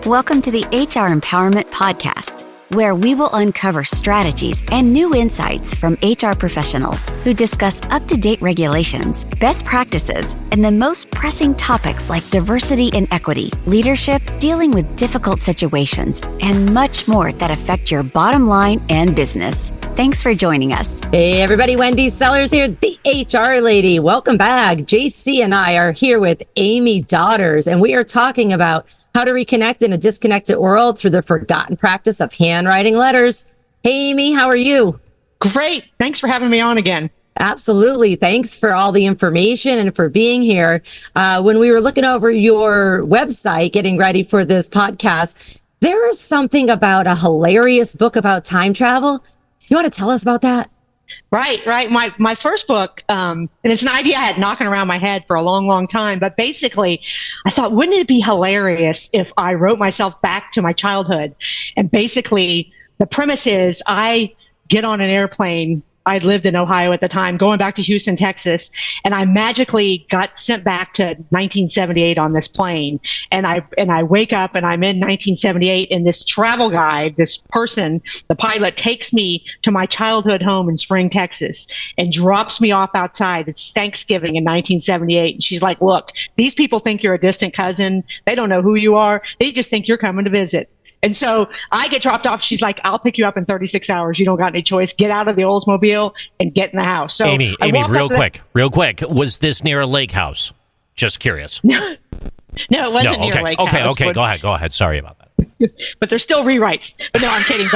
Welcome to the HR Empowerment Podcast, where we will uncover strategies and new insights from HR professionals who discuss up-to-date regulations, best practices, and the most pressing topics like diversity and equity, leadership, dealing with difficult situations, and much more that affect your bottom line and business. Thanks for joining us. Hey everybody, Wendy Sellers here, the HR lady. Welcome back. JC and I are here with Amy Daughters, and we are talking about how to reconnect in a disconnected world through the forgotten practice of handwriting letters. Hey Amy, how are you? Great. Thanks for having me on again. Absolutely. Thanks for all the information and for being here. When we were looking over your website, getting ready for this podcast, there is something about a hilarious book about time travel. You want to tell us about that? Right. My first book, and it's an idea I had knocking around my head for a long time. But basically, I thought, wouldn't it be hilarious if I wrote myself back to my childhood? And basically, the premise is I get on an airplane. I lived in Ohio at the time, going back to Houston, Texas, and I magically got sent back to 1978 on this plane. And I wake up and I'm in 1978, and this travel guide, this person, the pilot, takes me to my childhood home in Spring, Texas, and drops me off outside. It's Thanksgiving in 1978. And she's like, look, these people think you're a distant cousin. They don't know who you are. They just think you're coming to visit. And so I get dropped off. She's like, I'll pick you up in 36 hours. You don't got any choice. Get out of the Oldsmobile and get in the house. So Amy, real quick. Was this near a lake house? Just curious. No, it wasn't near a lake house. Okay. Go ahead. Sorry about that. But there's still rewrites. But no, I'm kidding.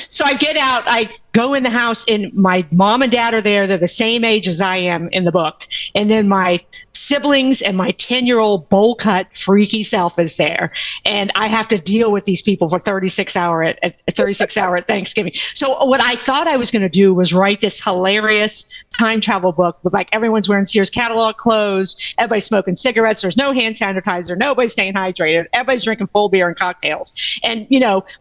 So I get out, I go in the house, and my mom and dad are there. They're the same age as I am in the book. And then my siblings and my 10-year-old bowl cut freaky self is there. And I have to deal with these people for 36 hour at Thanksgiving. So what I thought I was going to do was write this hilarious time travel book with, like, everyone's wearing Sears catalog clothes, everybody's smoking cigarettes, there's no hand sanitizer, nobody's staying hydrated, everybody's drinking full beer and cocktails. And,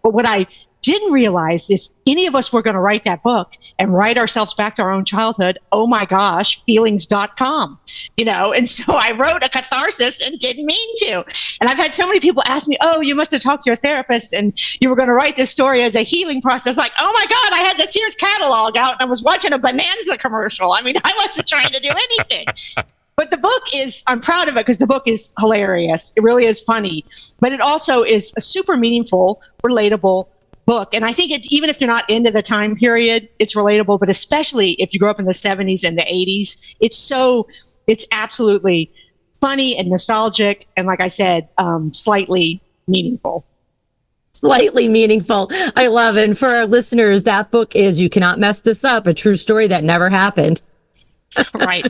but what I didn't realize, if any of us were going to write that book and write ourselves back to our own childhood, oh my gosh, feelings.com, and so I wrote a catharsis and didn't mean to. And I've had so many people ask me, oh, you must have talked to your therapist and you were going to write this story as a healing process. Like, oh my God, I had the Sears catalog out and I was watching a Bonanza commercial. I mean, I wasn't trying to do anything. But the book is, I'm proud of it because the book is hilarious. It really is funny. But it also is a super meaningful, relatable book. And I think even if you're not into the time period, it's relatable. But especially if you grew up in the 70s and the 80s, it's absolutely funny and nostalgic. And like I said, slightly meaningful. Slightly meaningful. I love it. And for our listeners, that book is You Cannot Mess This Up, a true story that never happened. Right.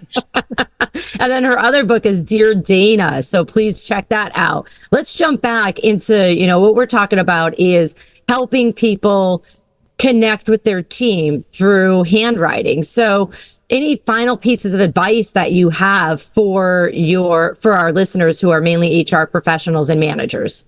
And then her other book is Dear Dana. So please check that out. Let's jump back into, what we're talking about is helping people connect with their team through handwriting. So any final pieces of advice that you have for our listeners who are mainly HR professionals and managers?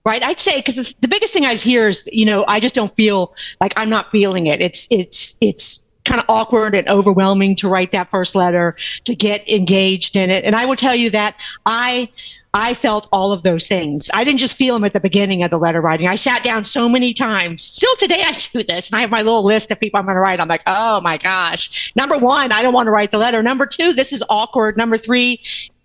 Right. I'd say, because the biggest thing I hear is, I just don't feel like I'm not feeling it. It's kind of awkward and overwhelming to write that first letter, to get engaged in it. And I will tell you that I felt all of those things. I didn't just feel them at the beginning of the letter writing. I sat down so many times. Still today I do this, and I have my little list of people I'm going to write. I'm like, oh my gosh. Number 1, I don't want to write the letter. Number 2, this is awkward. Number 3,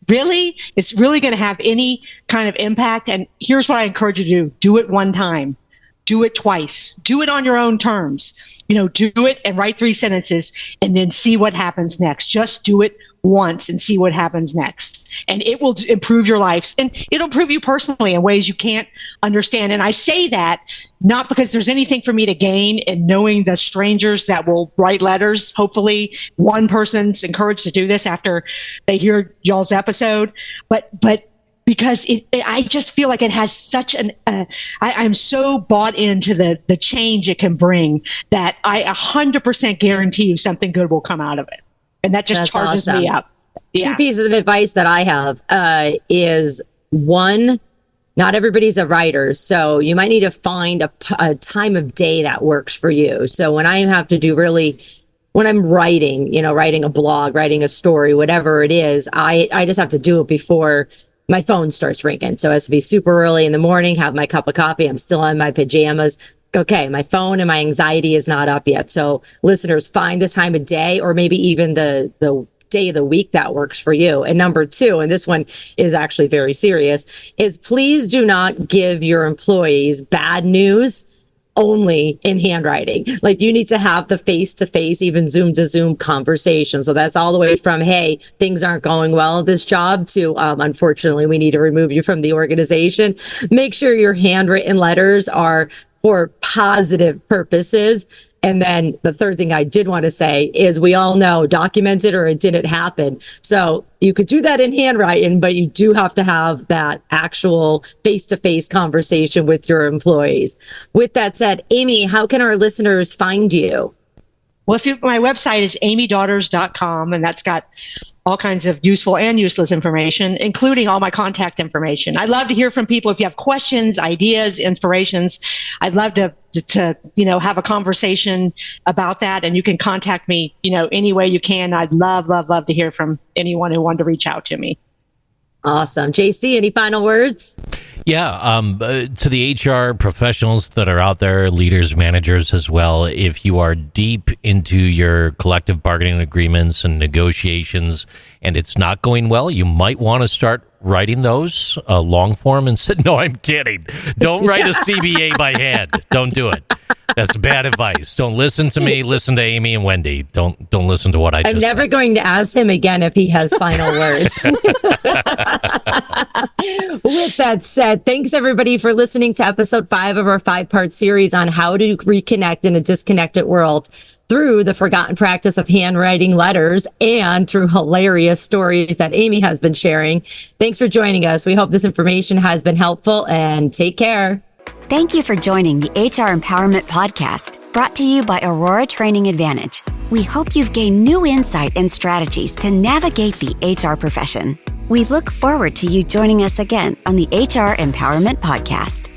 really? It's really going to have any kind of impact? And here's what I encourage you to do. Do it one time. Do it twice. Do it on your own terms. Do it and write 3 sentences and then see what happens next. Just do it once and see what happens next. And it will improve your lives, and it'll improve you personally in ways you can't understand. And I say that not because there's anything for me to gain in knowing the strangers that will write letters. Hopefully one person's encouraged to do this after they hear y'all's episode, but because I just feel like it has such I'm so bought into the change it can bring that I 100% guarantee you something good will come out of it. And that just charges me up. Yeah. 2 pieces of advice that I have is, 1, not everybody's a writer. So you might need to find a time of day that works for you. So when I have to do when I'm writing, writing a blog, writing a story, whatever it is, I just have to do it before my phone starts ringing. So it has to be super early in the morning, have my cup of coffee. I'm still in my pajamas. Okay, my phone and my anxiety is not up yet. So listeners, find the time of day or maybe even the day of the week that works for you. And number 2, and this one is actually very serious, is please do not give your employees bad news only in handwriting. Like, you need to have the face-to-face, even Zoom to Zoom conversation. So that's all the way from, hey, things aren't going well at this job to, unfortunately, we need to remove you from the organization. Make sure your handwritten letters are for positive purposes. And then the third thing I did want to say is we all know document it or it didn't happen. So you could do that in handwriting, but you do have to have that actual face-to-face conversation with your employees. With that said, Amy, how can our listeners find you? Well, my website is amydaughters.com, and that's got all kinds of useful and useless information, including all my contact information. I'd love to hear from people. If you have questions, ideas, inspirations, I'd love to have a conversation about that. And you can contact me, any way you can. I'd love to hear from anyone who wanted to reach out to me. Awesome. JC, any final words? Yeah, to the HR professionals that are out there, leaders, managers as well, if you are deep into your collective bargaining agreements and negotiations and it's not going well, you might want to start writing those long form and said, no, I'm kidding. Don't write a CBA by hand. Don't do it. That's bad advice. Don't listen to me. Listen to Amy and Wendy. Don't listen to what I just said. I'm never going to ask him again if he has final words. With that said, thanks everybody for listening to episode 5 of our 5-part series on how to reconnect in a disconnected world through the forgotten practice of handwriting letters and through hilarious stories that Amy has been sharing. Thanks for joining us. We hope this information has been helpful, and take care. Thank you for joining the HR Empowerment Podcast, brought to you by Aurora Training Advantage. We hope you've gained new insight and strategies to navigate the HR profession. We look forward to you joining us again on the HR Empowerment Podcast.